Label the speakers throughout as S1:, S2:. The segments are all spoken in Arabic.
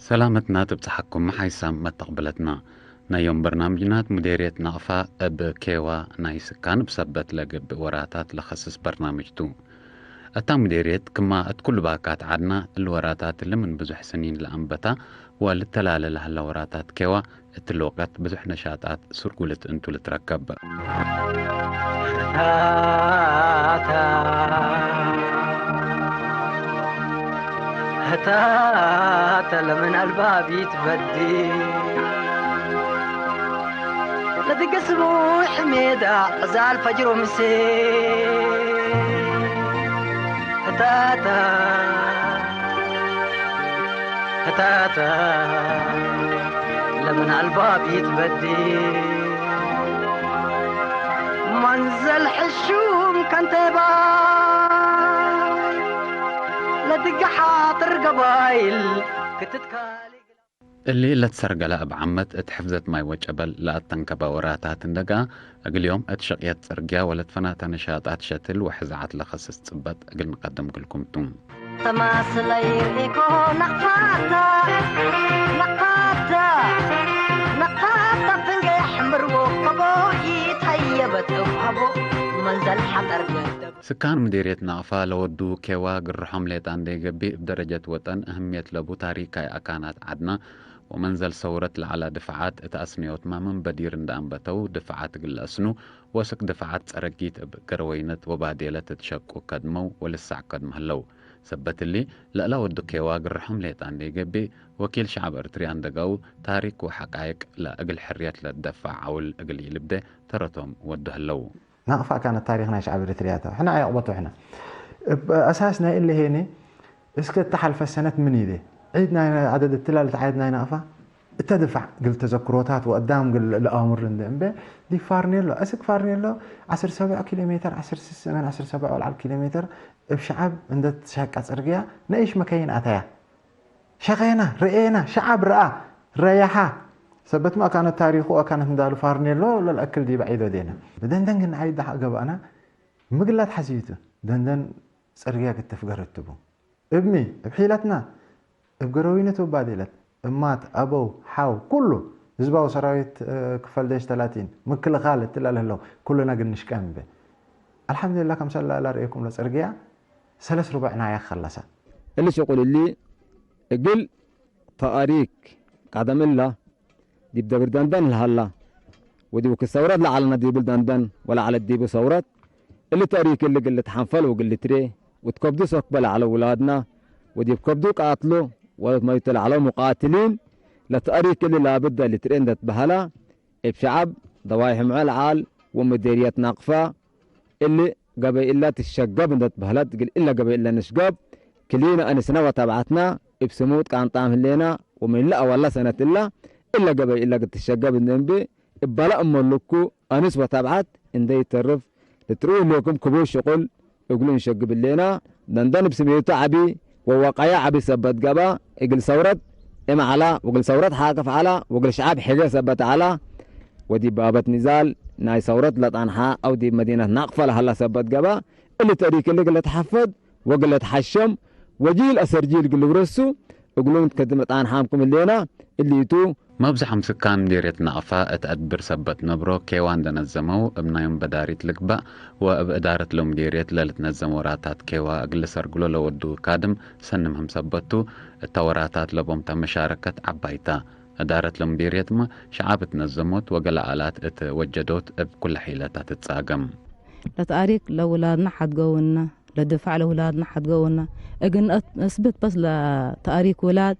S1: سلامتنا تبتحكم محيسام ما تقبلتنا نيوم برنامجنات مديرية نقفة بكيوا نايسكان بسبت لقب وراتات لخصص برنامجتو أتا مديرية كما كل باكات عدنا الوراتات اللي من بزح سنين لأنبتا والتلالة لها الوراتات كيوا التلوقت بزح نشاطات سرقولت انتو لتركب
S2: هتاتا لمن البابي تبدي لدق اسمو حميدة زال فجر ومسي هتاتا هتاتا لمن البابي تبدي منزل حشوم كان تباي لدق حاطر قبايل كتتكالي
S1: اللي لا تسرق لا بعمت اتحفزت ماي وجبل لا تنكب وراتات اندقا اقل يوم اتشقيت سرقيا ولا تفنات نشاطات شتل وحزعات لخصص تصبت اقل نقدم لكم توم
S2: تماثل يريكو نقاطة فنجي يحمر وقبو يتهيبت وقبو منزل حطر قدب
S1: سكان مديرية نقفة لودو كيوا قرحهم ليتان دي قبي بدرجة وطن أهمية لبو تاريكاي أكانات عدنا ومنزل صورة على دفعات تأسنيوت ما من بدير اندام بتو دفعات قلأسنو وسك دفعات سرقيت بقروينت وبعديلة تشك وكدمو ولسع قدم هلو سبت اللي لا ودو كيوا قرحهم ليتان دي قبي وكيل شعب ارتري اندقو تاريك وحقايق لا أقل حريات للدفع أو الأقل يلبده ترتهم ودو هلو
S3: نقفة كانت تاريخنا شعب اريتريا احنا عيقبطوا احنا اساسنا اللي هيني اسكت تحل السنة من يدي عيدنا عدد التلال عيدنا نقفة تدفع قلت تذكروتات وقدام قل الامر رندم دي فارنيلو اسك فارنيلو 17 كيلومتر 17 على الكيلومتر بشعب عند شاق صرقيا نايش مكاين اتايا شقينا رئينا شعب رأى ريحه سبت ما كانت تاريخه وكانت ندالو فارنيلو للأكل دي بعيدة دينا بدندن نعيد قبأنا مقلات حزيته دندن سرقيا كنت فقرتبو ابني بحيلتنا بقروينته بادلت امات ابو حاو كله زباو سرايت كفل ديش 30 من كل خالد تلا له كلنا قلنش كام به الحمد لله كم سلا لا رأيكم لسرقيا سلس ربعنا يا خلصا
S4: اللي يقول لي قل تاريك قدم الله دي بدبر دندن لهلا ودي وك الثورات لا على ندي بالدندن ولا على الديب ثورات اللي تاريك اللي قلت حنفل وقلت تري وتكبدوا سقبل على اولادنا ودي بكبدوا قاتلوا وما يطلع على مقاتلين لا تاريك اللي لابد اللي ترندت بهلا بشعب ضوايهم على ومديرية ناقفة اللي قبل إلا تشقب ندت بهلا تقول إلا قبل إلا نشقب كلينا أنسنا وتابعتنا بسموت كان طعم لنا ومن لا ولا سنة إلا قبل إلا قد تشقب النبي بلا أملكو أنس وتابعت إن ده يترف تروح لكم كبوش شغل يقولون شقب لنا دندن بسميته عبي وواقعي عبي سبت قبا يقول ثورت إما على وقل ثورت حاقف على وقل شعب حاجة سبت على ودي بابت نزال ناي ثورت لطعنها أو دي مدينة ناقفة لهلا سبت قبا اللي تاريك اللي قلت حفظ وقلت حشم وجيل أسرجيل قلوا رسو يقولون تقدمت عن حامكم اللينا اللي يتو
S1: ما بزحم سكان مديرية نقفة اتقدبر سبت نبرو كيوان دنزمو ابنايم بداريت لقبا وبإدارة لو مديرية للتنزم وراتات كيوا اقل سرقلو لودو كادم سنمهم سبتو التوراتات لبوم مشاركة عبايتا إدارة لو مديرية ما شعاب تنزموت وقل آلات اتوجدوت بكل حيلاتات تتساقم
S5: لتاريك لأولادنا حد قونا لدفع لأولادنا حد قونا اقن اثبت بس لتاريك ولاد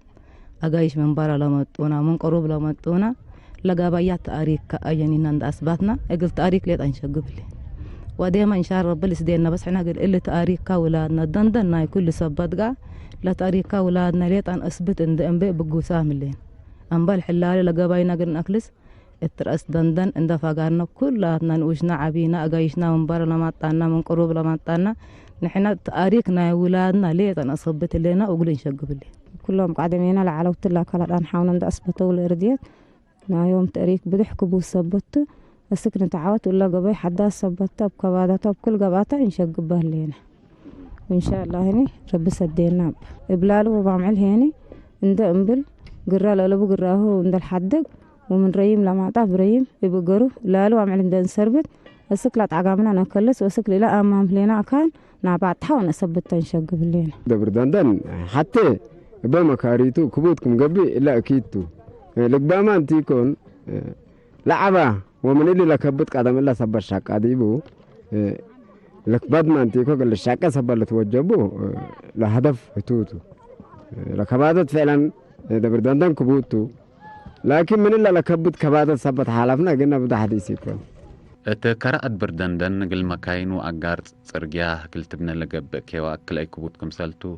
S5: أجايش من برا لمطونا من قروب لمطونا لقابيات تاريك كأجني نند أثبتنا اقل تاريك ليت أنشقب لي وديما إن شاء الله رب السدينا بس إحنا قل اللي تاريك كأولادنا دندنا كل سبتقا لا تاريك كأولادنا ليت أن أثبت إن أنبئ بقوسام اللين أنبال حلالي لقابينا قلنا أكلس الترأس دندن إن دفاقارنا كلاتنا نوشنا عبينا أجايشنا من برا لمطانا من قروب لمطانا نحن تاريكنا ولادنا ليت أن أثبت لنا وقل نشقب لي
S6: كلهم قاعدين على وتلا كلا الآن حاولنا ند أثبتوا الإرديات نا يوم تاريك بضحكوا بوثبتوا السكن تعاوت ولا قبي حدا ثبتها بكبادته بكل قباته نشقب به لنا وإن شاء الله هني رب سدينا إبلاله وبعمل هني عند أنبل قرا لو قرا هو عند الحدق ومن ريم لما طاف ريم يبقروا لا لو عمل عندنا سربت السكلة عقامنا نكلس وسكل لا أمام لنا كان نبعت حاول نثبت تنشق بالليل
S7: دبر دندن حتى بمكاريتو كبوتكم قبي لا أكيدتو لقدام أنتيكون لعبة ومن اللي لكبت قدم الله سبر شاك أديبو لك بعد ما أنتيكو قال الشاكة سبر لتوجبو لهدف توتو لكبادت فعلا دبر دندن كبوتو لكن من اللي لكبت كبادت سبت حالفنا قلنا بدا حديث يكون
S1: كرأت بردندن قل مكاينو أقار صرقياه قلت ابن لقب كيوا كلاي كبوتكم سالتو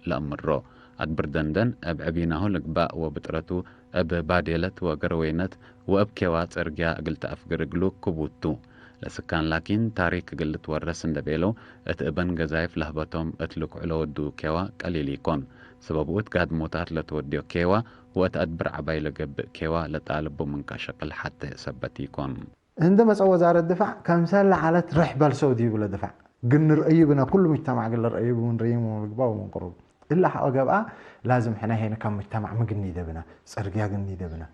S1: لأمرو أد بردندن أب عبيناهو لقباء وبترتو أب باديلت وقروينت وأب كيوا صرقياه قلت أفقر قلو كبوتو لسكان لكن تاريخ قلت ورس اندبيلو اتقبن قزايف لهبتهم اتلوك علو ودو كيوا قليل يكون سببو اتقاد موتات لتوديو كيوا واتأدبر عباي لقب كيوا لطالبو من كشكل حتى سبت يكون
S3: عندما سوى وزارة الدفاع كمثال على رحب السعودي ولا دفاع قلنا رأيبنا كل مجتمع قلنا رأيب من ريم ومقبا ومن قرب إلا حقا بقى لازم حنا هنا كم مجتمع مقني دبنا سرقيا قني دبنا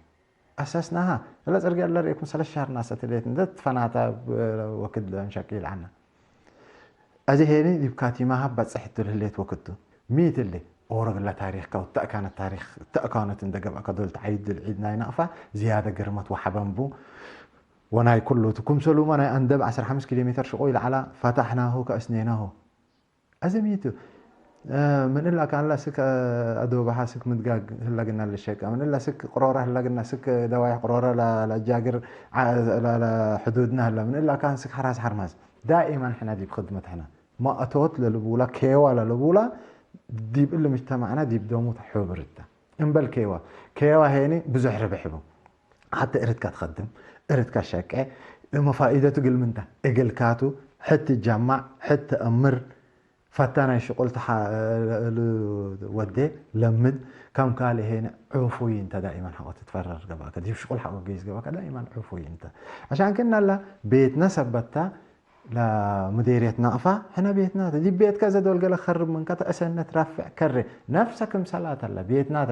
S3: أساسناها لا سرقيا الله يكون سلا الشهر ناس تليت ندت فناتا وكد نشكيل عنا أجي هنا دي بكاتي ما هبت صحته الليت وكده ميت اللي أورق الله تاريخ كو تأكان التاريخ تأكانت اندقب أكدول تعيد العيدنا ينقفى زيادة قرمت وحبنبو وناي كله تكم سلو منا أندب 15 كيلومتر شقويل على فتحناه كأسنيناه أزميته من إلا كان لا سك أدوبها سك مدقاق هلا قلنا للشيكة من إلا سك قرارة هلا قلنا سك دوايح قرارة للجاقر لحدودنا هلا من إلا كان سك حراس حرماز دائما حنا دي بخدمة حنا ما أتوت للبولا كيوا للبولا ديب إلا مجتمعنا ديب دومو حوبرته إنبال كيوا هيني بزح ربحبه حتى إرد كتخدم إرد كشكع لما فائدته قل منته إقل كاتو حتى تجمع حتى أمر فتانا شغل ودي لمد كم قال هنا عفوي انت دائما حق تتفرر قباك دي شغل حق جيز قباك دائما عفوي انت عشان كنا لا بيتنا ثبتها لمديرية نقفة احنا بيتنا دي بيت كذا دول قال خرب من كذا أسنة ترفع كره نفسك مسلات الله بيتنا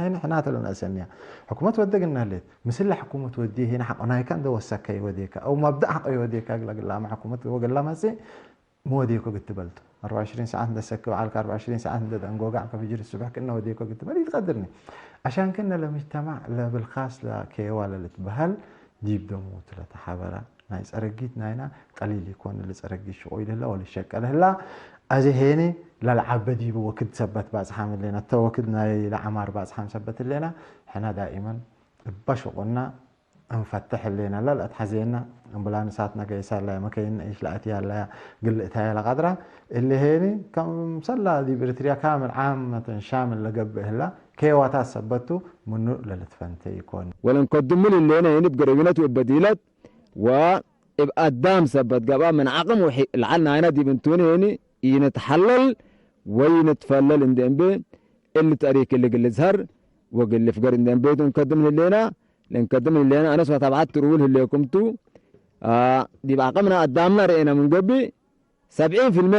S3: هنا احنا تلون أسنيا حكومة ودق لنا ليت مثل حكومة وديه هنا حق أنا كان دو السكة يوديك أو مبدأ حق يوديك أقول لا مع حكومة وقال لا ما زي مو وديكو قلت بلتو 24 ساعة عند السكة وعالك 24 ساعة عند أنقوقع كفجر الصبح كنا وديكو قلت بلي تقدرني عشان كنا لمجتمع بالخاص لكيوا للتبهل جيب دموت لتحابرة نايس أرقيت ناينا قليل يكون اللي أرقي شوي لله ولا الشك له أجي هيني للعبدي بوكد ثبت بعض حامل لنا توكدنا لعمار بعض حام ثبت لنا إحنا دائما بشغلنا نفتح لنا لا أتحزينا أمبولانساتنا قيسا لا مكين إيش لا أتيها لا قلتها لا قدرة اللي هيني كم صلى دي بريتريا كامل عامة شامل لقبه لا كيواتا ثبتوا منو للتفنتي يكون
S4: ولا نقدم من اللي هنا بقريبينات وبديلات ويبقى الدام ثبت قبا من عقم العلنا هنا دي بنتوني هنا ينتحلل وينتفلل اندين بي اللي تاريخ اللي قل زهر وقل في قرن اندين بيت ونقدم اللي هنا لنقدم اللي هنا أنا سوى تبعت تروول اللي يقومتو دي بعقمنا قدامنا رأينا من قبي 70%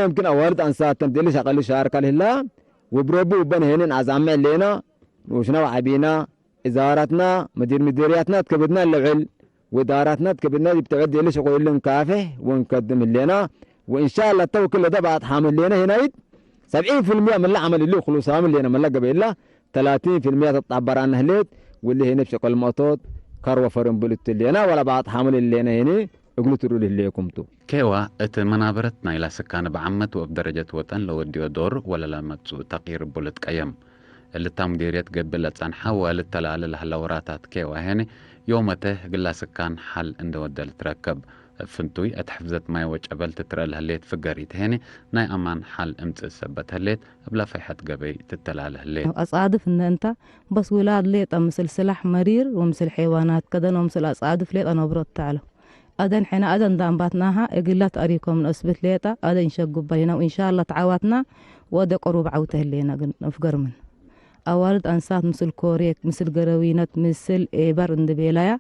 S4: يمكن أورد عن ساعة تمديلش أقل شهر قال الله وبروبو وبن هنا عزام علينا وشنا وعبينا إزاراتنا مديرياتنا تكبدنا اللعل وإداراتنا تكبدنا دي بتعدي ليش أقول لهم كافه ونقدم اللينا وإن شاء الله تو كل ده بعد حامل لنا هنا 70% من اللي عمل اللي خلص عامل لنا من اللي قبل 30% تتعبر عنه هليت واللي هنا بشكل موتوت كاروا فرن بلت لنا ولا بعد حامل لنا هنا اقلتوا اللي يقومتو
S1: كيوا ات منابرتنا الى سكان بعمت وبدرجه وطن لو وديو دور ولا لما تغيير بولت قيم اللي تام ديريت قبل تصنحا والتلال الهلوراتات كيوا هنا يومته قلا سكان حل اند ودل تركب فنتوي اتحفزت ماي وجه قبل تترى الهليت فقريت هنا ناي امان حل امت ثبت هليت بلا فيحت قبي تتلال هليت
S5: اصادف ان انت بس ولاد ليط مثل سلاح مرير ومثل حيوانات كذا ومثل اصادف ليط انا برد تعالى أذن حين أذن دامباتناها إقلات أريكم من أثبت ليتا أذن شقوا بينا وإن شاء الله تعاوتنا وده قروب عوته لينا نفقر من أوالد أنسات مثل كوريك مثل قروينات مثل إيبر اندبيلايا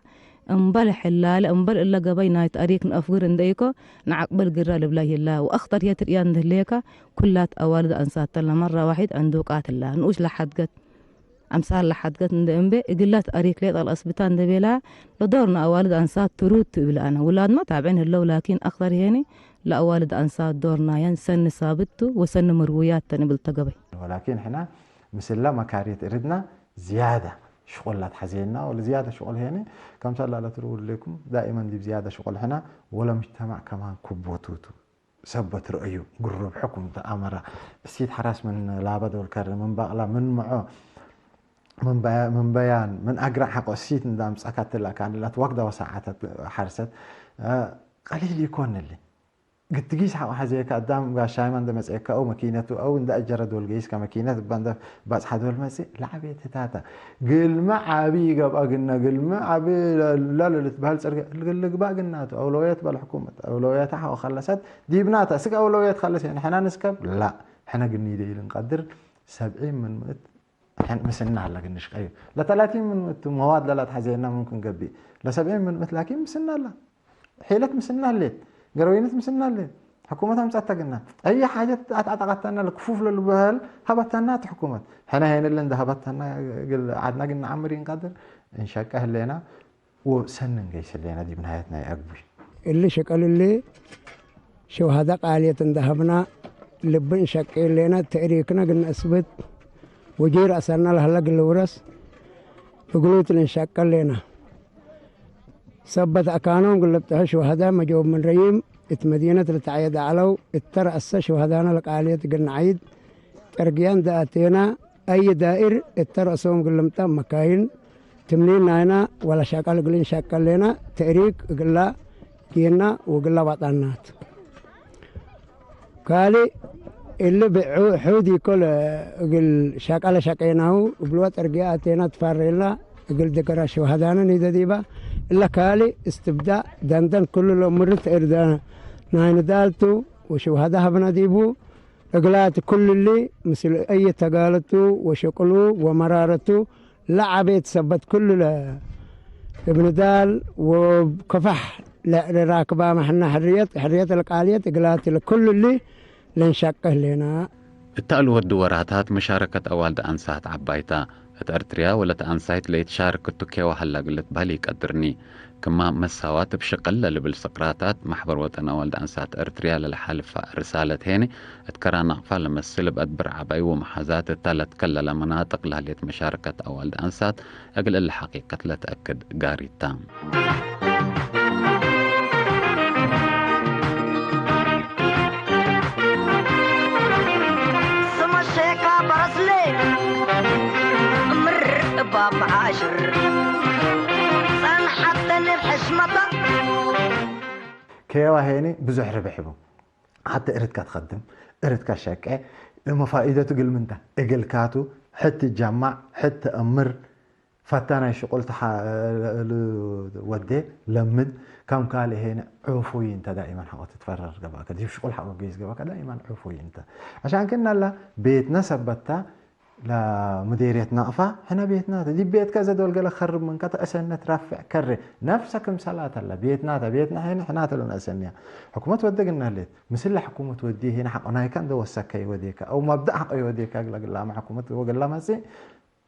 S5: انبال حلال انبال إلا قبينا يتأريك نأفقر انديكو نعقبل قرال بلاي الله وأخطر يتريان دهليكا كلات أوالد أنسات تلا مرة واحد عندوقات الله نقوش لحد قد أمثال لحد قد ندمبي قلات أريك ليت الأسبتان دبيلا لدورنا أوالد أنسات تروت تقبل أنا ولاد ما تابعين هلو لكن أخضر هيني لا أوالد أنسات دورنا ين سن ثابتو وسن مرويات تنبل تقبي
S3: ولكن حنا مثل لا مكاريت إردنا زيادة شغل لا تحزيننا ولا زيادة شغل هنا كم شاء الله لا تقول لكم دائما دي زيادة شغل هنا ولا مجتمع كمان كبوتوتو سبت رأيه قرب حكم تأمره السيد حراس من لابد والكرم من بقلا من معه من بيان من أقرأ حق السيد ندام سكت لك كان لا توقده وساعات حرست قليل يكون اللي قد تجيس حق حزيك قدام قال شاي من دمسك أو ماكينته أو ند أجرد والجيس كماكينة بند بس حد والمسي لعبة تاتا قل ما عبي قب أجنا قل ما عبي لا تبهل سرق قل بقى قلناته أولويات بالحكومة أولويات حق خلصت دي بناتها سك أولويات خلص يعني حنا نسكب لا حنا قلني دي نقدر 70 من مئة حنا مسنا هلا قلناش أيوه لا 30 من مئة مواد لا تحزينا ممكن قبي لا 70 من مئة لكن مسنا لا حيلك مسنا الليل قروينت مسنا الليل حكومتها مسأتقنا أي حاجة أعتقدتنا الكفوف للبهال هبتنا حكومة حنا هنا اللي عند هبتنا عدنا قلنا عمرين قدر نشك أهلنا وسنن جيش اللينا دي من حياتنا يقبل
S8: اللي شكل اللي شو هذا قالية ذهبنا لبن شك لنا تأريكنا قلنا أثبت وجير أسرنا لهلا قل ورس وقلت لنا شكل لنا ثبت أكانهم قلبتها شو هذا مجوب من ريم مدينة التعيد علو الترأس شهدانا لك عالية قلنا عيد ترقيان داتينا أي دائر الترأسهم قلمتا مكاين تمنين هنا ولا شاكال قلين شاكال لنا تأريك قلا كينا وقلا وطنات قالي اللي بحودي كل قل شاكال شاكيناهو وبلوات ترقياتينا تفريلا قل ذكر شهدانا نيدا ديبا إلا كالي استبداء دندن كل الأمور تردانا ناين دالتو وشو هذا هبنا ديبو إقلات كل اللي مثل أي تقالتو وشقلو ومرارتو لعبت سبت كل ابن دال وكفح لراكبة محنا حرية القالية إقلات لكل اللي لنشقه لنا
S1: التألو الدوراتات مشاركة أوالد أنسات عبايتا أرتريا ولا تأنسايت ليتشارك التوكيا وحلا قلت بالي قدرني كما مساوات بشقل اللي بالسقراطات محبر وطن أوالد أنسات أرتريا للحالفة رسالة هيني اتكرا نقفا لما السلب أدبر عباي ومحازات التالت كلا لمناطق لهلية مشاركة أوالد أنسات أقل الحقيقة لا تأكد قاري التام
S2: باب عاشر صن حتى الحشمطة
S3: كيوا هيني بزح ربحبو حتى إردك تخدم إردك شاكع لما فائدته قل منته إقل كاتو حتى تجمع حتى أمر فتانا شغل ودي لمد كم قال هنا عفوي انت دائما حقا تتفرر قباك دي شغل حقا قيس قباك دائما عفوي انت عشان كنا لا بيتنا سبتها لمديرية نقفة احنا بيتنا دي بيت كذا دول قال خرب من كذا أسنة ترفع كري نفسك مسلات الله بيتنا هنا احنا تلون أسنيا حكومة ودق لنا ليت مثل حكومة وديه هنا حق أنا كان دو السكة يوديك أو مبدأ حق يوديك أقول لا مع حكومة وقال لا ما زي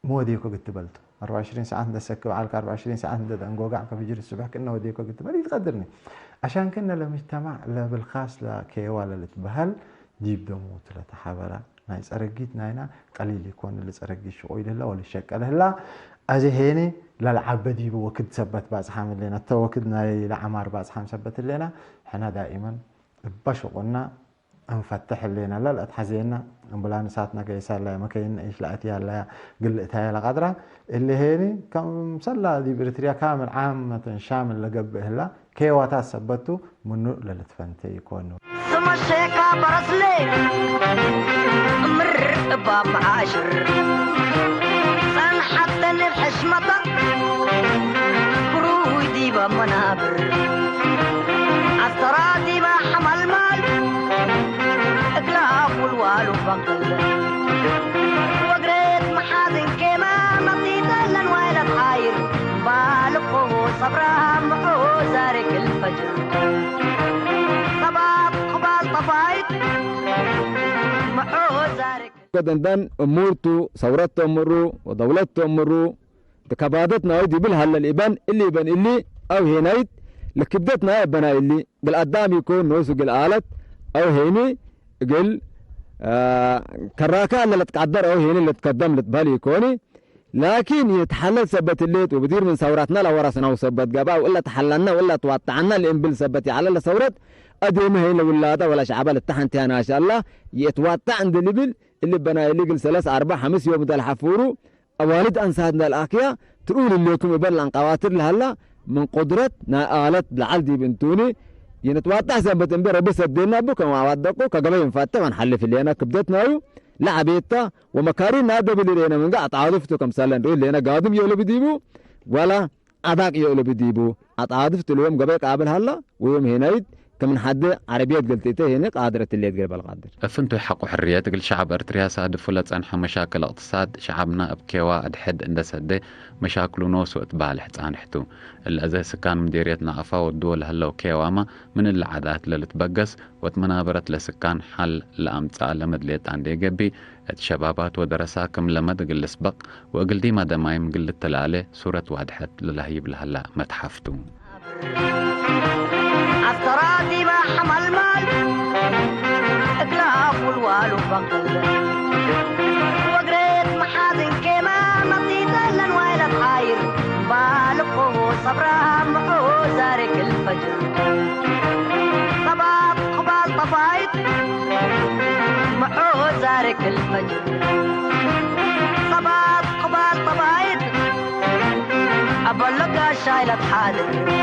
S3: مو وديك قلت بلت 24 ساعة عند السكة وعلى 24 ساعة عند دنقو قاعد في جري الصبح كنا وديك قلت بلي تقدرني عشان كنا لمجتمع لا بالخاص لا كيوالا لتبهل جيب دموت لا تحابلا نايس أرجيت ناينا قليل يكون اللي أرجي شوي لله ولا شك له أجي هني للعبدي بوقت ثبت بعض حامل لنا توكدنا لعمار بعض حام ثبت لنا إحنا دائما بشغلنا نفتح لنا لا تحزينا أمبلان ساعتنا كيسار لا مكين إيش لا أتيا لا قلت هاي القدرة اللي هني كم صلى دي بريتريا كامل عامة شامل لقبه لا كي واتاس ثبتوا منو للتفنتي يكونوا
S2: ثم الشيكا برسلي مر باب عاشر صن حتى الحشمطة بروي ديبا منابر عالترى ديبا حمل مال اقلاف والوال وفقل وقريت محازن كيما نطيطا لنويلة حاير بالقو صبرها معو زارك الفجر صباب قبال طفايت معو زارك
S4: كو دندن امورتو ثورتو امرو ودولتو امرو تكبادتنا ودي بالهلا الابن اللي يبن اللي او هنايت لكبدتنا ابنا اللي بالقدام يكون نوسق الالت او هيني قل كراكا اللي تقدر او هيني اللي تقدم لتبالي يكوني لكن يتحلل سبت الليت وبدير من ثوراتنا لو ورثنا وسبت قبا ولا تحللنا ولا توطعنا الانبل سبتي على الثورات اديم هي الولاده ولا شعب التحنتي انا ان شاء الله يتوطع عند الليبل اللي بنا اللي قل 3 4 5 يوم ده الحفورو اوالد انسادنا الاكيا تقول لكم يبلن قواتر لهلا من قدرة نقالت لعلدي بنتوني ينتوطع سبت امبي ربي سدينا بكم وعودكم كقبل ينفاتة ونحلف اللي انا كبدتنا لعبيتا ومكارين نادو بلينا من قاعد عاطفتو كم سالن دول لينا قادم يولو بديبو ولا اداك يولو بديبو عاطفت اليوم قبل قابل هلا ويوم هنايد كمن حد عربيات قلتيته هنا قادرة اللي تقرب القادر
S1: فنتو يحقوا حريات قل شعب ارتريا صادف ولا تنحى مشاكل اقتصاد شعبنا بكيوا ادحد اند سده مشاكل نوس وتبالح تانحتو الازاي سكان مديريتنا افا والدول هلو كيواما من العادات اللي تبقس وتمنابرت لسكان حل لامتصا لمدليت عندي قبي الشبابات ودرساكم لمد قل سبق وقل ديما دمايم قل التلالي سورة وادحت للهيب لهلا متحفتو
S2: عالتراضي ما حمل مال اكلاف والوال وبقل وقريت محازن كيما نطيت لنويل بحاير بالقه صبرها محو زارك الفجر صباب قبال طفايت محو زارك الفجر صباب قبال طفايت أبلغ شايلة حالك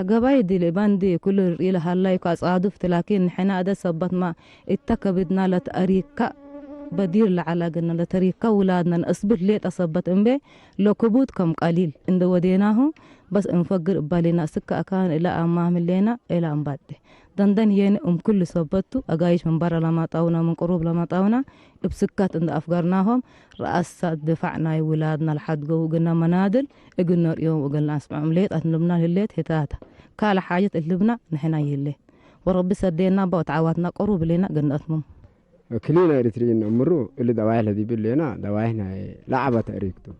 S5: قبايدي لباندي كل إلى هلايك أصادفت لكن حنا أدا سبت ما اتكبدنا لتأريكا بدير لعلاقنا لتريكا ولادنا نصبر ليت أصبت أمبي لو كبود كم قليل إن وديناه بس انفجر بالنا سكة أكان إلى أمام لنا إلى أمبادي دندن ين كل صبتو أجايش من برا لما طاونا من قروب لما طاونا بسكات إن أفجرناهم رأس دفعنا ولادنا لحد جو قلنا منادل قلنا اليوم وقلنا أسمع مليت أتنبنا لليت هتاتا كال حاجة اللبنة نحنا يلي ورب سدينا بوتعواتنا قروب لنا قلنا أتمم
S7: كلنا إريتريين أمرو اللي دواعي هذه باللينا دواعينا لعبة تأريكتو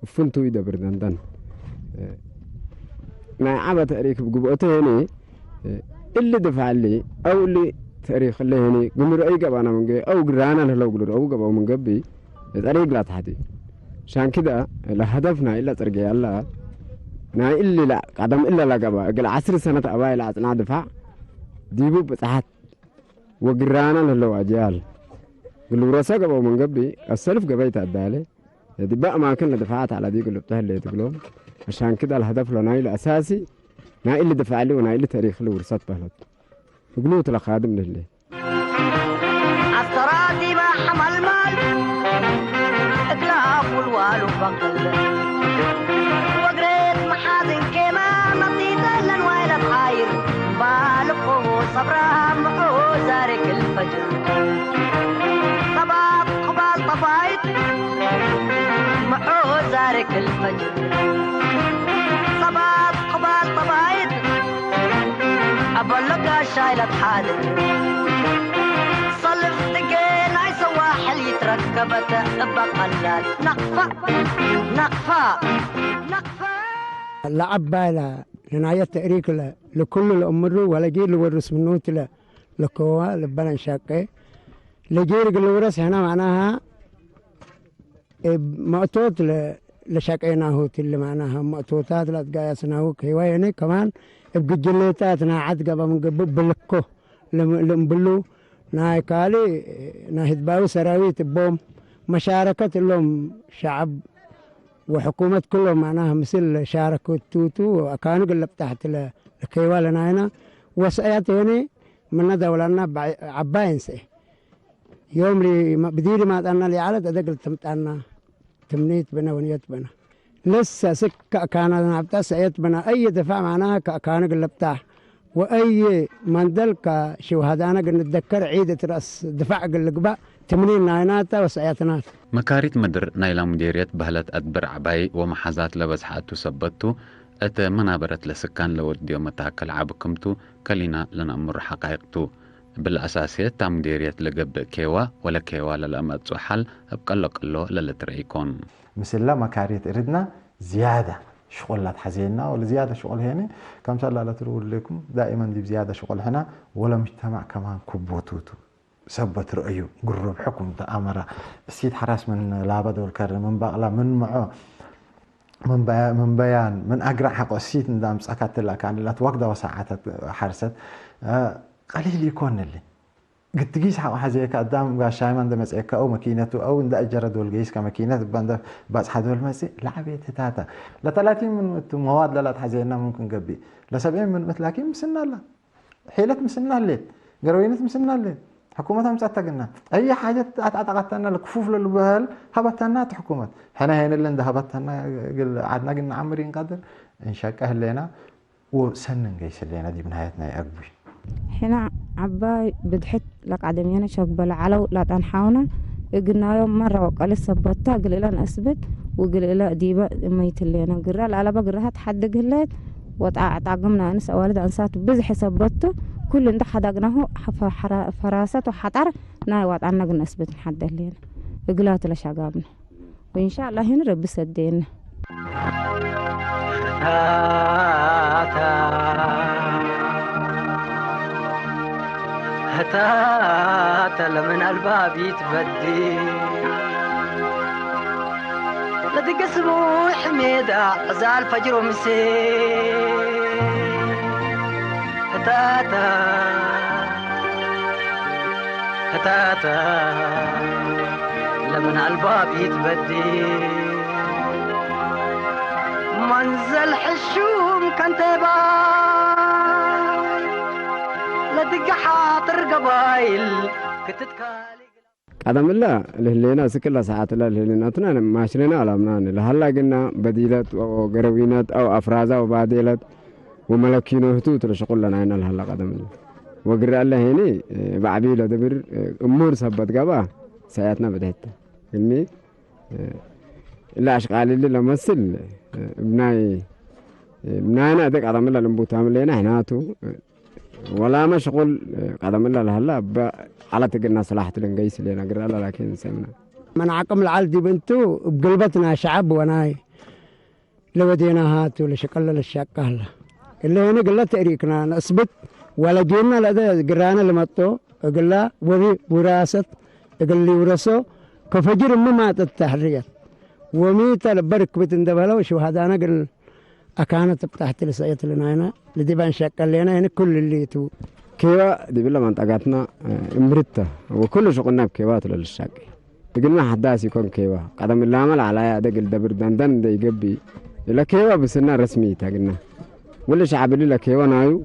S7: وفنتو إذا بردندن لعبة تأريك بقبوته هني اللي دفع لي أو اللي تاريخ اللي هني قمر أي قبانا من جي أو قرانا لو قلر أو قبا من قبي تاريخ لا تحدي عشان كده لا هدفنا إلا ترجع الله نا إلا لا قدم إلا لا قبا قل 10 سنة أباي لا أتنا دفع ديبو بتحت وقرانا لو أجيال قلوا راسا قبا من قبي السلف قبي تعدالي دي بقى ما كنا دفعات على دي قلبتها اللي تقولون عشان كده الهدف لنا الأساسي نا اللي دفع لي ونا اللي تاريخ له ورثت بهلت يقولوا تلا خادم لله
S2: عالتراضي ما حمل مال اكلاف والوال وبقل وقريت محازن كيما نطيت لنويل بحاير بالقه صبرها محو زارك الفجر صباب قبال طفايت محو زارك الفجر صباب قبال طفايت أبلغ شايلة حالك صلف تقين عي سواحل يتركبت بقلال نقفة نقفة نقفة
S8: لعب بالا لناية تأريك لكل الأمر ولا جيل ورس منوت لكوا لبنا شاقي لجيل الورس هنا معناها مقطوط لشاقيناه اللي معناها مقطوطات لا تقايسناه كيواني كمان بجليتاتنا عد قبا من قبل بلكو لمبلو ناي كالي ناهدباو سراويت بوم مشاركة لهم شعب وحكومة كلهم معناها مثل شاركوا توتو كانوا قلب تحت الكيوالنا هنا وسأياتوني من دولنا عباين سي يوم لي بديري ما تأنا لي عالد أدقل تمتأنا تمنيت بنا ونيت بنا لسه سكة كان نعبتا سيت بنا أي دفاع معناها كان قلبتاه وأي مندل كشهدانا قلنا نتذكر عيدة رأس دفاع قلقبا 80 نايناتا وسياتنات
S1: مكاريت مدر نايلا مديريت بهلت أدبر عباي ومحازات لبس حقتو سبتو أت منابرت لسكان لوديو متاكل عابكمتو كلنا لنأمر حقائقتو بالأساسية تام ديريت لقب كيوا ولا كيوا للأمات حل بقلق له للتريكون
S3: مثل مكاريت إردنا زيادة شغلات حزينة ولا زيادة شغل هنا كم شاء الله لا تقول لكم دائما دي زيادة شغل هنا ولا مجتمع كمان كبوتوتو سبت رأيه قرب حكم تأمره السيد حراس من لابد والكرم من بغلا من معه من بيان من أقرأ حق السيد ندام سأكت لك عن لا توقده وساعات حرست قليل يكون اللي قد تجيس حق حزيك قدام قال شاي من دمس إيكا أو ماكينته أو ند أجرد والجيس كماكينة بند بس حد والمسي لعبة تاتا ل 30 من مواد لا حزينا ممكن قبي ل 70 من مثلكين مسنا لا حيلة مسنا الليل قروينة مسنا الليل حكومتها مسأتقنا أي حاجة أعتقدتنا الكفوف للبهال هبتنا حكومة حنا هنا اللي هبتنا عدنا قلنا عمرين قدر إن شاء أهلنا وسنن جيس اللينا دي بنهايتنا يا أبوي
S6: حنا عباي بدحت لك عدمينا شقبل علو لا تنحاونا قلنا يوم مرة وقال سبتها قل إلا أثبت وقل إلا ديبا ميت اللينا قرال على بقرها تحدق الليل وتعقمنا أنس والد أنسات بزح سبته كل انت حدقناه فراسات وحطر نايوات عنا قلنا أثبت نحد اللينا قلات لشقابنا وإن شاء الله هنا رب سدينا
S2: هتاتا لمن الباب يتبدي لدق اسمه حميدة زال فجر ومسي هتاتا لمن الباب يتبدي منزل حشوم كان تباي لدق حاطر قبايل كتتكالي
S7: قدم الله لهلينا سكلا ساعات الله لهلينا تنا ماشرنا على منان لهلا قلنا بديلات أو قروينات أو أفرازة وباديلات وملكينو هتوت لشغل لنا هنا لهلا قدم الله وقرأ الله هني بعبيله دبر أمور سبت قبا ساعتنا بدهت علمي لا أشغال اللي لمسل بنانا دك قدم الله لمبوتام لنا هناتو ولا مشغول قدم الله لهلا على تقلنا صلاحة الانقيس اللي نقرأ الله لكن سمنا
S8: من عقم العالدي بنتو بقلبتنا شعب وناي لو دينا هاتو لشكل للشاقة اللي هنا قلت تأريكنا نثبت ولا جينا لدى قرانا لمطو قلنا وبي وراسة قل لي ورسو كفجر ما تتحريت وميت البرك بتندبهلا وشو هذا أنا قل أكانت تحت لسايت لنا هنا لدي بان شكل لنا هنا كل اللي تو
S7: كيوا دي بالله منطقتنا امرتة وكل شغلنا بكيوات للشاقي قلنا حداس يكون كيوا قدم الله عمل على دقل دبر دندن دي يقبي إلا كيوا بسنا رسمي تاقلنا ولا شعب اللي كيوا نايو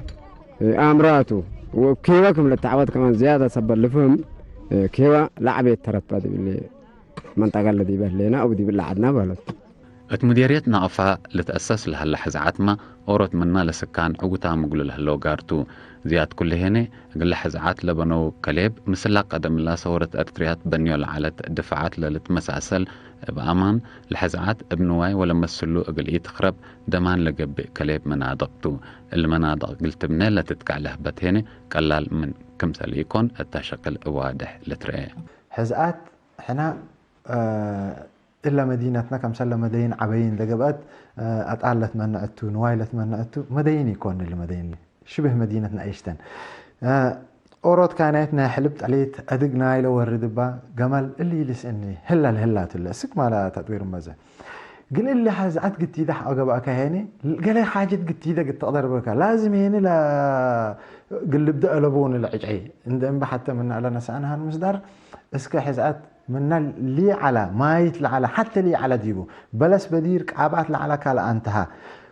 S7: امراته وكيواكم للتعوض كمان زياده سبب لفهم كيوا لعبه ترتبه باللي منطقه اللي بهلينا او دي بالله عدنا بالت
S1: مديرية نقفة لتأسس لها اللحظات ما أورت منا لسكان عقوتا مقول لها لو قارتو زياد كل هنا قل لحظات لبنو كليب مثل قدم الله صورت أرتريات بنيو العالت دفعات للتمساسل بأمان لحظات ابنواي ولما السلو قل يتخرب دمان لقب كليب مناطقتو المناطق قلت بنا لا تتكع لهبت هنا قلال من كمثل يكون التشكل واضح لترأي
S3: حزقات حنا إلا مدينتنا كم سلة مدين عبين لقبات أتعلت منعتو نوايلت منعتو مدين يكون اللي مدين شبه مدينتنا إيشتن أورود كانتنا حلبت عليت أدقنا إلى وردبا جمل اللي لسني هلا تلا سك ما لا تطوير مزه قل اللي حزعت قلت يدح أجابك كهاني قال لي حاجة قلت يدك تقدر بك لازم هنا لا قل بدأ لبون العجعي عندما حتى من على نسأنها المصدر اسك حزعت من لي على ما يطلع على حتى لي على ديبو بلس بدير كعبات على كلا انتهى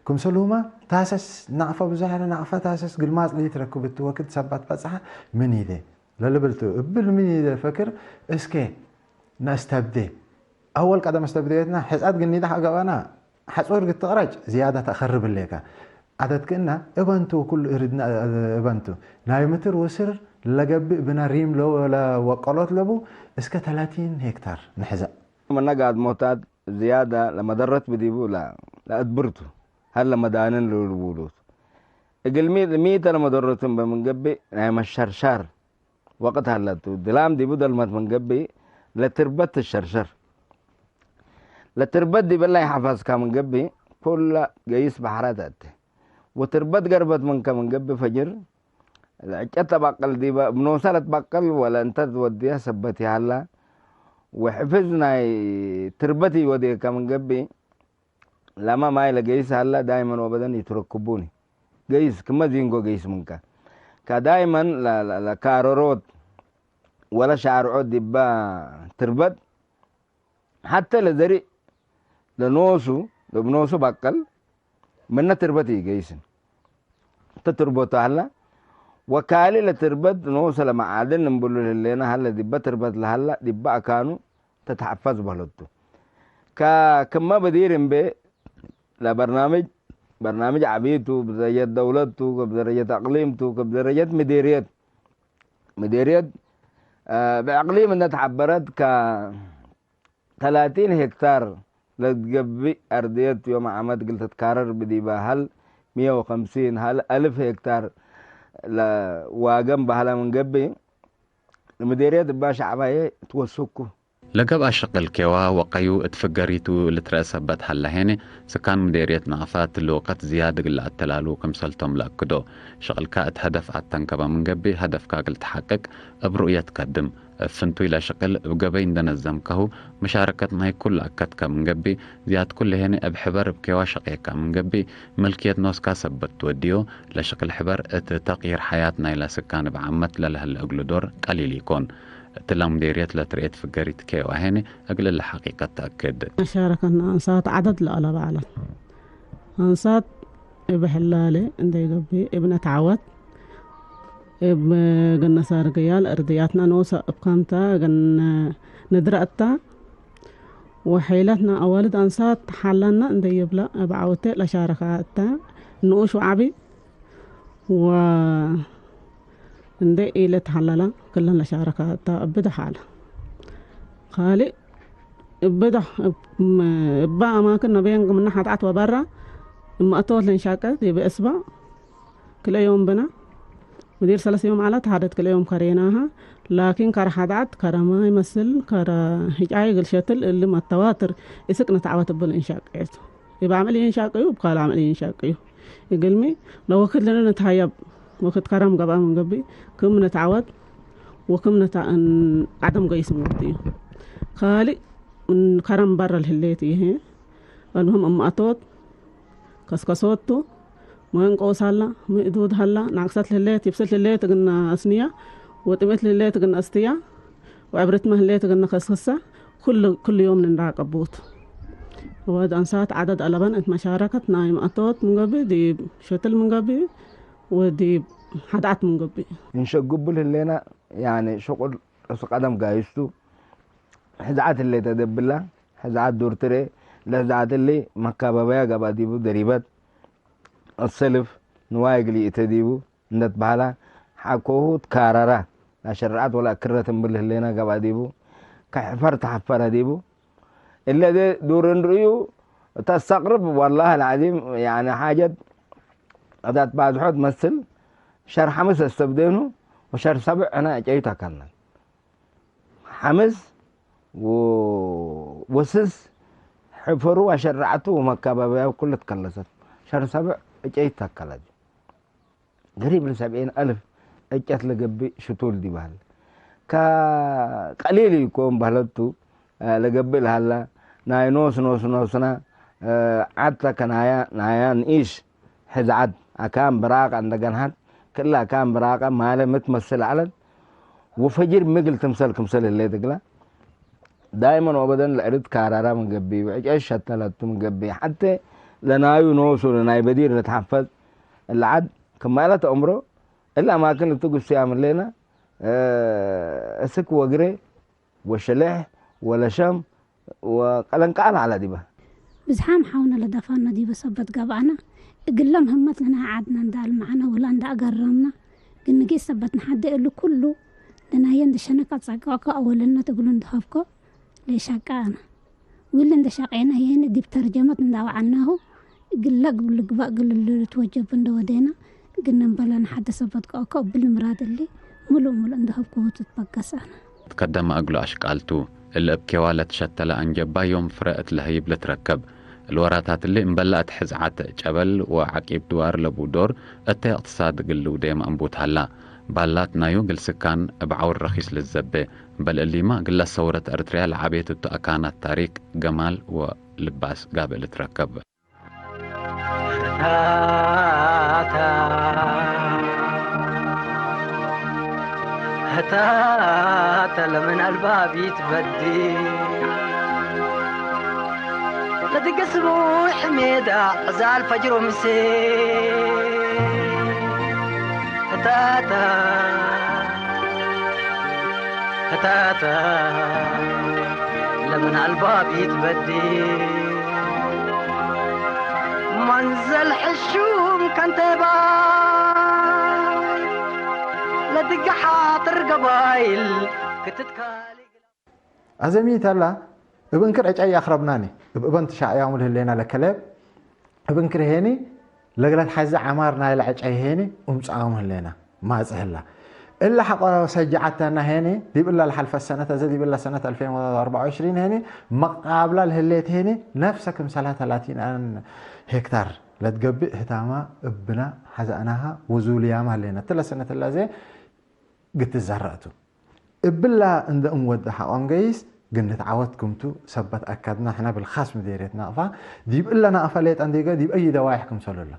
S3: كم سلوما تاسس نعفة بزحنا نعفة تاسس قل ما لي تركب التوكد سبت بصحة من يده للبلتو قبل من يده فكر اسكي نستبدي اول قدم استبديتنا حسات قلني ده حقنا حصور قلت تخرج زيادة تخرب الليكا عدد كنا ابنتو كل اردنا ابنتو نايمتر وسر لقب بنا ريم لو ولا وقالات لبو اسكا 30 هكتار نحزق
S9: من قاعد معتاد زيادة لما درت بديبو لا أدبرته هل لما دانن للبولوس قل ميت لما درتهم بمن قبي نايم الشرشار وقت هلتو دلام دي بدل ما منقبي لتربت الشرشر لتربت دي بالله يحفظ كمنقبي كل قيس بحرات وتربت قربت من كمنقبي فجر عجت بقل دي بنوصلت بقل ولا انت توديها سبتي هلا وحفظنا تربتي ودي كمنقبي لما ما إلى قيس هلا دائما وابدا يتركبوني قيس كما زينكو قيس منك كدائما لا كارورود ولا شعر عود دبا تربت حتى لذري لنوسو بقل من تربتي قيسن تتربط هلا وكالي لتربت نوصل مع عادل نقول لنا هلا دبا تربت لهلا دبا كانوا تتحفظ بهلتو كما بدير بي برنامج عبيدو بدرجة دولته بدرجة اقليمته بدرجة مديريات باقليم انها تعبرت ك 30 هكتار لتقبي ارضيات يوم عمد قلت تكرر بديبا هل 150 هل 1000 هكتار واقم بهلا من قبي المديريات باش عباية توسكو
S1: لقب أشقل كوا وقيو اتفقريتو لترأسبت حلهيني سكان مديرية نعفات الوقت زيادة قل التلالو كمسلتم لأكدو شغل كاءت هدف عالتنكبة من قبي هدف كاقل تحقق برؤية قدم فنتو إلى شقل بقبين دنزمكهو مشاركة ماي كل أكدك من قبي زياد كل هيني أبحبر بكوا شقيقة من قبي ملكية نوسكا سبت وديو لشقل حبر تغيير حياتنا إلى سكان بعمت للهل أقلدور قليل يكون تلام ديريت لتريت فقريت كي وهني أقل الحقيقة تأكد
S10: شارك أنصات عدد لا بعلم أنصات بحلالي عندي قبي ابن تعود قلنا صار قيال أرضياتنا نوسا بقامتا قلنا ندرأتا وحيلتنا أولد أنصات حلنا عندي يبلا بعوتي لشاركاتا نوش وعبي و عندي إلى تحللا كلنا لشاركات بدأ حالة خالي بدأ بقى ما كنا بين من ناحية عتوة برا إما أطول لنشاكة يبقى أسبوع كل يوم بنا مدير 3 يوم على تحدث كل يوم كريناها لكن كره حدعت كره ما يمثل كره هجاي قل شتل اللي ما التواتر يسكن تعوت بالإنشاء يبقى عملي إنشاء وبقى عملي إنشاء يقلمي لو كلنا نتهيب وقت كرم قبل من قبل كم نتعود وكم عدم قيس مودي خالي من كرم برا الهليتي هي المهم أم أطوط كسكسوتو مين قوس هلا مقدود هلا نعكست الهليت يبسل الهليت قلنا أسنية وتمت الهليت قلنا أستيا وعبرت ما الهليت قلنا كسكسة كل يوم نراقب بوت وهذا أنسات عدد ألبان انت مشاركة نايم أطوط من قبل دي شتل من قبل ودي حدعت من قبل
S9: إنشاء قبل اللينا يعني شغل قدم قايستو حزعات اللي تدبلا حزعات دور تري لحزعات اللي مكابا بيا قبا ديبو دريبات السلف نوايق اللي يتديبو ندت بحالا حاكوه تكارارا لا شرعات ولا كرة تنبل اللينا قبا ديبو كحفر تحفر ديبو اللي دي دور نريو تستقرب والله العظيم يعني حاجة أدات بعد حد مثل شهر 5 استبدينه وشهر 7 أنا جايتها كنا حمز وسس حفروا وشرعته ومكابا وكل تكلست شهر 7 جايتها كلاج قريب ل 70,000 اجت لقبي شتول دي بهال كقليل يكون بهلتو لقبي لهلا ناي نوسنا عدتا كنايا نعيش حزعد أكام براق عند جنهات كلها أكام براقة ماله متمثل على وفجر مقل تمثل كمثل اللي تقلا دائما وابدا الأرض كارارا من قبي وعيش شتلت من قبي حتى لنايو نوسو لناي بدير نتحفظ العد كمالة عمره إلا ما كان تقول سيام لنا أسك وقري وشلح ولا شم وقلنقال على ديبه
S11: بزحام حاونا لدفعنا دي بسبت قبعنا قلهم همت لنا عدنا ندال معنا ولا ندا قرمنا قلنا جي سبت نحد له كله لنا يند شنكات صقاقة أولنا تقولون دهفكو ليش شقانا ولا ند شقينا هي دي بترجمة نداو عناه قل قبل قبل اللي توجب ندودينا قلنا بلا نحد سبت قاقة بالمراد اللي ملو اندهب قوت تبقس أنا
S1: تقدم أقلو أشكالتو اللي بكيوالة تشتل أنجبا يوم فرقت لهيب لتركب الوراتات اللي مبلقت حزعات جبل وعقيب دوار لبودور أتي اقتصاد قلو ديم أنبوت هلا بالات نايو قل سكان بعور رخيص للزبة بل اللي ما قل صورة أرتريا لعبية التأكانات تاريك جمال ولباس قابل تركب
S2: هتاتا لمن الباب يتبدي لدق اسمه حميدة عزال فجر ومسي هتاتا هتاتا لمن الباب يتبدي منزل حشوم كان تباي لدق حاطر قبايل كتتكالي
S3: أزميت الله ابن كرعج أي أخربناني ابن تشاء يوم الهلينا لكلب ابن كرهيني لقلت حز عمارنا يلعج أي هيني ومسعاهم هلينا ما أزهلا إلا حق سجعتنا هيني دي بالله الحلفة السنة زي بالله سنة 2024 هيني مقابلة الهليت هيني نفسك مثلا 30 هكتار لا تقبئ هتاما ابنا حزقناها وزوليا ما هلينا تلا سنة الله زي قلت الزهراتو بالله عند ودها وانجيس قلت عودتكمتو سبت أكدنا احنا بالخاص مديريتنا أفا ديب إلا نقفة ليت عندي ديب أي دوايحكم صلوا الله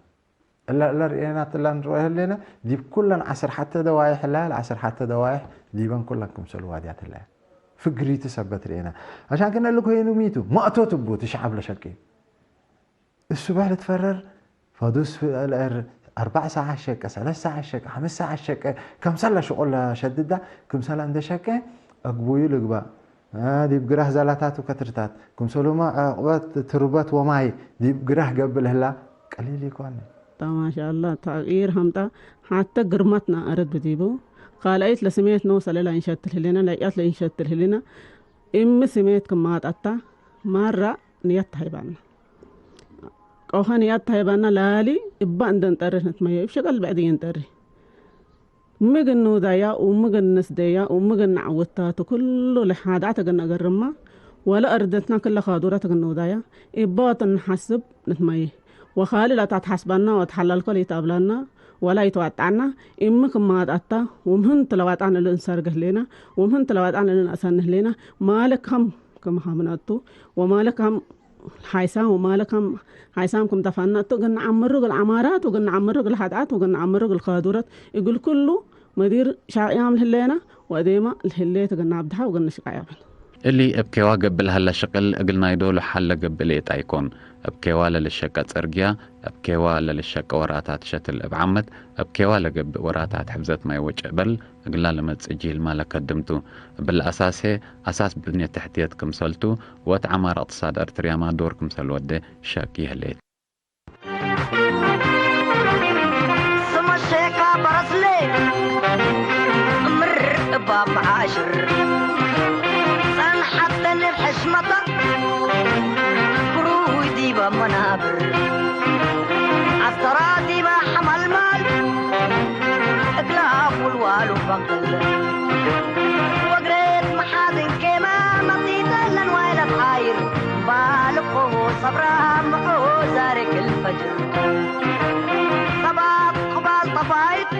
S3: إلا رئينات اللي نروح لنا ديب كلنا 10 حتى دوايح الله 10 حتى دوايح ديبان كلكم صلوا واديات الله فقري تثبت رئينا عشان كنا لكم هينو ميتو ما أتوتبو تشعب لشكي الصبح لتفرر فادوس في 4 ساعات شك 3 ساعات شك 5 ساعات شك كم سلا شغل شدد كم سلا عنده شك أقبوي لقبا دي بقراه زلاتات وكترتات كم سلوما عقبات تربات وماي دي بقراه قبل هلا قليل يكون
S10: ما شاء الله تغيير همتا حتى قرمتنا أرد بديبو قال أيت لسميت نوصل إلى إنشاء الهلينا لأيات لإنشاء الهلينا إم سميت كمات أتا مرة نيات هيبانا أوها نيات هيبانا لالي إبا عندن تاريخ نتمية بشكل بعدين تاريخ مجن نودايا ومجن نسدايا ومجن عوتات كله لحادات جن أجرمه ولا أردتنا كل خادورات جن نودايا إبات نحسب نتميه وخالي لا تحسبنا وتحلل كل يتقبلنا ولا يتوقعنا إمك ما أتا ومهن تلوات عن الإنسان جهلنا ومهن تلوات عن الإنسان هلنا مالك هم كم حمناتو ومالك هم حيسام ومالك هم حيسامكم دفناتو جن عمروا العمارات وجن عمروا الحادات وجن عمروا الخادورات يقول كله مدير شاعيام الهلينا وقديما الهليت قلنا عبدها وقلنا شقايا
S1: اللي ابكيوا قبل هلا شقل قلنا يدول حل قبل يتايكون ابكيوا للشقة ترقيا ابكيوا للشقة وراتات شتل ابعمت ابكيوا لقب وراتات حفزت ما يوجه بل قلنا لما تسجيل ما لقدمتو بالاساسي اساس بنية تحتيات كمسلتو واتعمار اقتصاد ارتريا ما دور كمسل وده شاكي هليت
S2: سما الشيكا برسلي مر باب عاشر سن حتى الحشمة كروي ديبا منابر عالترى ديبا حمل مال اقلاف والوال وفقل وقريت محاذن كيما نطيت لنويلة حاير بالقه صبرها معو زارك الفجر صباب قبال طفايت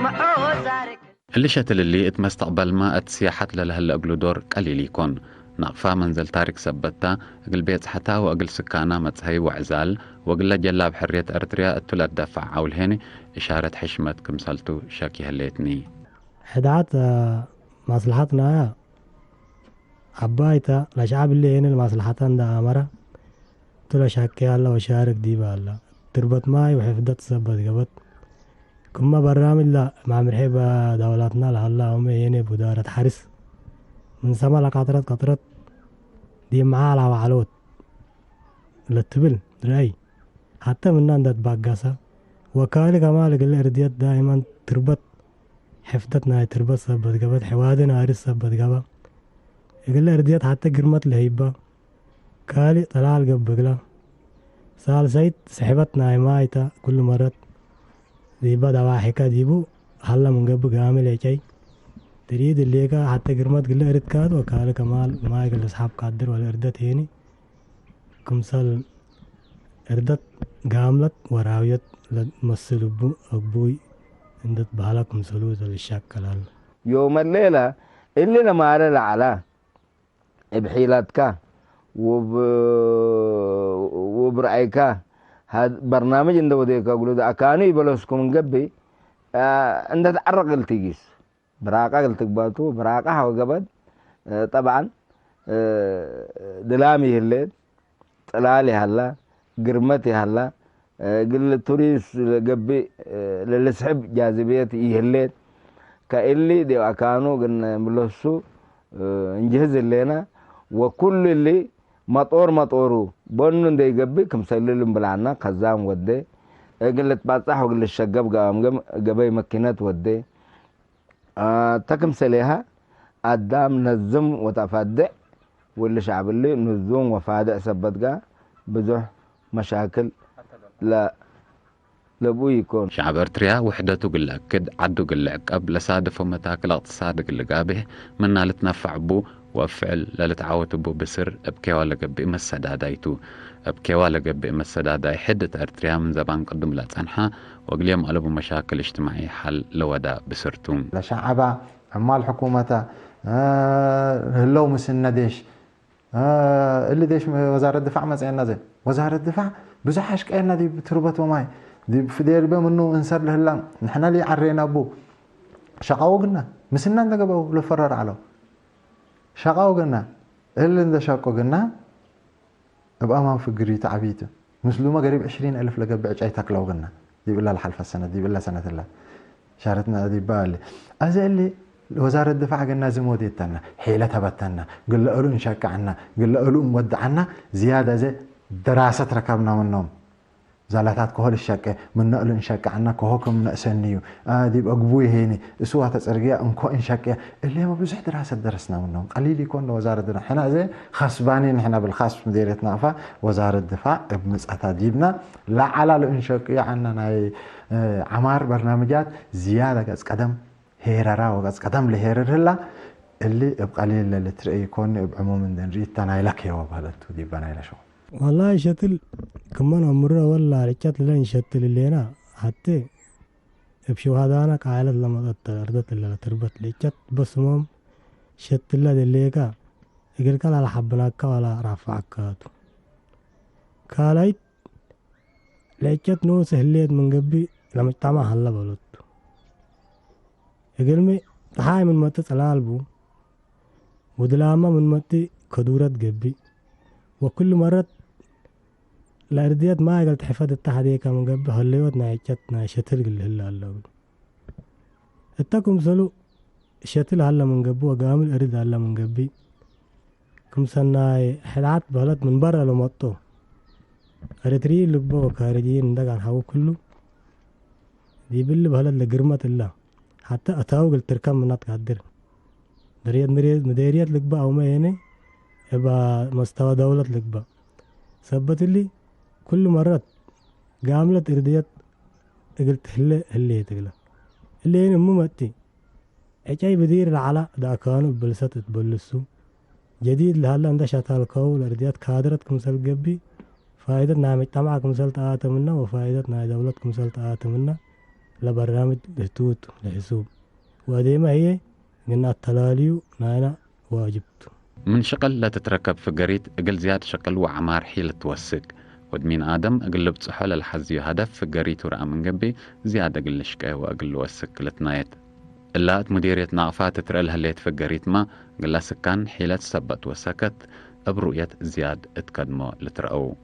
S2: معو زارك
S1: اللي شتل اللي اتمستقبل ما اتسياحت للهلا قبلو دور قليل يكون نقفا منزل تارك سبتا اقل بيت حتا واقل سكانا متسهي وعزال واقل جلاب حرية ارتريا اتولا دفع عول هيني اشارة حشمة كمسالتو شاكي هليتني
S12: حدعات مصلحتنا عبايتا لشعب اللي هنا المصلحتان دا امرا تولا شاكي الله وشارك ديبا الله تربط ماي وحفظت سبت قبط كما برامج لا مع مرحبا دولاتنا لهلا هم هنا بدارة حرس من سما لقطرات دي معاه على وعلوت للتبل رأي حتى من عندت باقاسة وكالي كمال قل ارديات دائما تربط حفظتنا تربط سبت قبط حوادنا عرس سبت قبط قل ارديات حتى قرمت لهيبا كالي طلال قبقلا سال سيد سحبتنا مايتا كل مرة ديبا دواحكا ديبو هلا من قبل قامل يجي تريد اللي كا حتى قرمت قل أرد كاد وكاله كمال ما يقل أصحاب قادر ولا أردت هيني كمسال أردت قاملت وراويت لمثل أبوي عندت بحالك مسلوز للشاك كلال
S9: يوم الليلة اللي لما أرى على بحيلتك وبرأيك هذا برنامج عند وديك أقول ده أكاني يبلسكم قبي عند تعرق التجيس براقة التقباتو براقة هو قبض طبعا دلامي هلت طلالي هلا قرمتي هلا قل توريس قبي للسحب جاذبيتي يهلت كإلي دي أكانو قلنا ملوسو نجهز لنا وكل اللي مطورو بنن دي قبي كمسللم بلعنا خزام ودي قلت باطح وقل الشقب قبي مكينات ودي تكمسليها قدام نزم وتفادع واللي شعب اللي نزوم وفادع سبتقا بزح مشاكل لا لبو يكون
S1: شعب ارتريا وحدته قل أكد عدو قل قبل لسادف ومتاكل اقتصاد قل قابه منا لتنفع بو وفعل للتعاوت بو بسر ابكي ولا قبي مسدادايتو ابكي ولا قبي مسداداي حدة ارتريا من زبان قدم لا تنحى وقليهم قلبوا مشاكل اجتماعية حل لودا بسرتون
S3: لشعبا عمال حكومته هلو مسنا ديش اللي ديش وزارة الدفاع مزعنا زي وزارة الدفاع بزحش كأننا دي بتربط وماي دي فدير بهم انه انسر لهلا نحن اللي عرينا ابو شقاو قلنا مسنا ندقبو لفرر على شقاو قلنا اللي انده شاقو قلنا بأمان في قرية عبيته مسلومة قريب 20,000 لقب عجايتك لو قلنا دي بالله الحلفة السنة دي بالله سنة الله شارتنا دي بالي أزي اللي وزارة الدفاع قلنا زموديتنا حيلة تبتنا قل قالوا نشك عنا قل قالوا مودع عنا زيادة زي دراسة ركبنا منهم زالاتات كهول الشك من نقل انشك عنا كهوكم نقسنيو دي بقبوي هيني اسوها تسرقيا انكو انشك اللي ما بزح دراسة درسنا منهم قليل يكون لوزارة الدفاع حنا زي خصبانين نحنا بالخاص مديريتنا فا وزارة الدفاع بمسأتا جيبنا لا على الانشك عنا عمار برنامجات زيادة قدم هيررا وقص قدم لهيرر هلا اللي بقليل اللي ترأي يكون بعموم من ريت تنايلك يا وبهلتو دي بنايل شو
S12: والله شتل كمان عمره ولا رجعت لين شتل اللي أنا حتى بشو هذا أنا قاعد لما أردت اللي تربط ليجت بس مم شتل اللي كا يقول كلا على حبناك ولا رافعك كالايت ليجت نو سهليت من قبي لما اجتمع هلا بلوت يقول مي هاي من متى تلالبو ودلاما من متى كدورة قبي وكل مرة الأرديات ما قلت حفظ التحدية كمان قبل هالليوت نايجتنا شتل قل هلا هلا اتاكم سلو شتل هلا من قبل وقامل أرد هلا من قبل كم سنة حلات بهلت من برا لمطو أريتري لقبا وكارجين دقان هاو كله دي بالله بهلت لقرمة الله حتى أتاو قلت تركم منات قادر مديريات لقبا أو ما يعني يبقى مستوى دولة لقبا ثبت اللي كل مرة قاملت إرديات قلت هلي تقلا اللي هنا ممتي اجاي بدير العلا دا كانوا بلست تبلسو جديد لهلا عند شتال كول إرديات كادرت كمسل قبي فائدة نعمل تمع كمسل تآتمنا وفائدة نعمل دولة كمسل تآتمنا لبرنامج لهتوت لحسوب وهذه ما هي قلنا التلاليو نانا واجبتو
S1: من شقل لا تتركب في قريت أقل زيادة شقل وعمار حيلة توسق ودمين آدم أقل بتصحل الحزيو هدف في قريت ورقا من قبي زيادة أقل شكاية وأقل وسق لتنايت إلا مديرية ناقفات تترقل هليت في قريت ما قل سكان حيلة سبت وسكت برؤية زياد اتقدموا لترقو